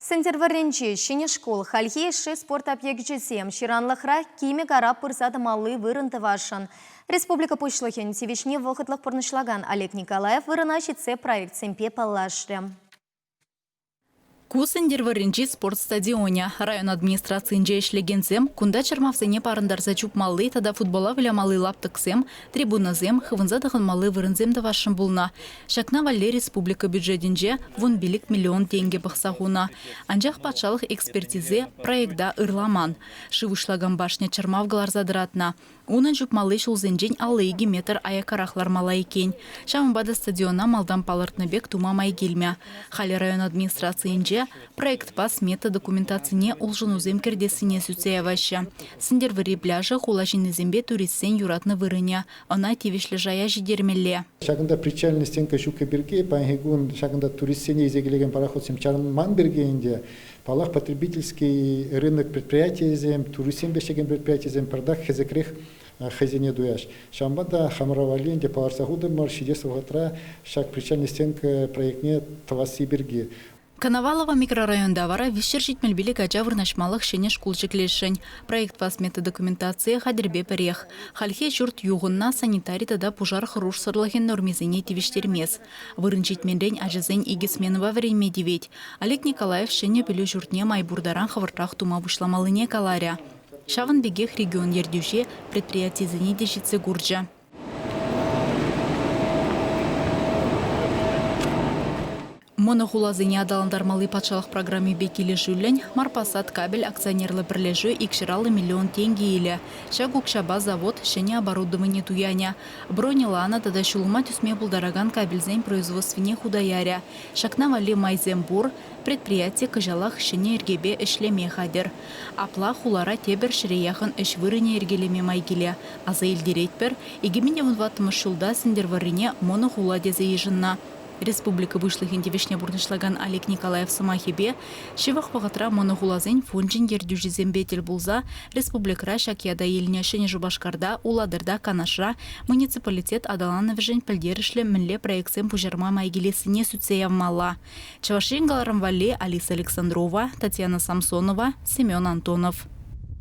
Сентерваренче, шене школ, хальхе ше спорт объектжесем, ширанлахра киме гарап пырсады малы вырынты вашын. Республика пушлыхен севишне вахытлық пырнышлаган Олег Николаев вырына шитсе проект семпе палашры. Сентерваренче спорт стадионе. Район администрациясынче ишлегенсем, кунда чармавсене парындарса чуп малы, тада футбола виля малы лаптыксем, трибуназем, хывынза тахын малы вырынзем да вашын булна. Шакна валле республика бюджетинче вон билик миллион тенге бахсахуна. Анжах патшалық экспертизе проекта ырламан. Шывышлаган башня чармавгалар задыратна. Унын жуп малы шулзенжен аллыйги метр аякарахлар мала екен. Шамбада стадиона малдан палыртныбек тума майгелмя. Хали район администрациясынче проект пас мета документацияне улжынузем кердесіне сүтсеяваща. Сендервери пляжа хулажины зембе туристсен юратны вырыня. Она тивишлі жая жидермелле. Шагында причальный стенка шука берге, пангегун шагында туристсене изегелеген пароход чарман бергенде. Палах потребительский рынок предприятий зем, туристсен бешеген предприятий зем, продах хезекрех хазине дуяш. Шамбада хамраваленде паларсагуды маршидес ватра шаг причальный стенка проектне таваси берге. Коновалова микрорайонда вара вишер житмелбили гача вырнашмалық шене шкулчыклешень. Проект пасметы документация хадербе перех. Хальхе журт юғынна санитари тада пужар хруш сырлахен нормизене тивиштермес. Вырын житменрен ажызен игесменова время девять. Олег Николаев шене білі журтне майбурдаран хавыртах тума бушламалыне каларя. Шавын бегех регион ердюше предприятие зене дешице гурджа. Монохулазыне адаландармалы патшалық программе бекелі жүлін, Марпасат кабель акционерлы бірлежі икширалы миллион тенге елі. Шагукшаба завод шене оборудование туяня. Бронелана тада шулума түсме бұлдараган кабельзен производственне худаяря. Шакна вали майзембур, предприятие кыжалах шене ергебе ішлеме хадер. Апла хулара тебер шірияхын іш вырыне ергелеме майгеле. Аза елдеретпер, егемене вынватымыш шулда сендерварине монохуладезе ежынна. Республика вышлыхин девишне бурнышлаган Олег Николаев самахибе, шевах пагатра монохулазен фунжин ердюжизем бетел булза, республикра шакияда еліне шене жубашкарда, уладырда канашра, муниципалитет адалановжен пілдерішлі мінле проектсен пужарма майгелесіне сүтсеявмала. Чавашин галарам вале Алиса Александрова, Татьяна Самсонова, Семен Антонов.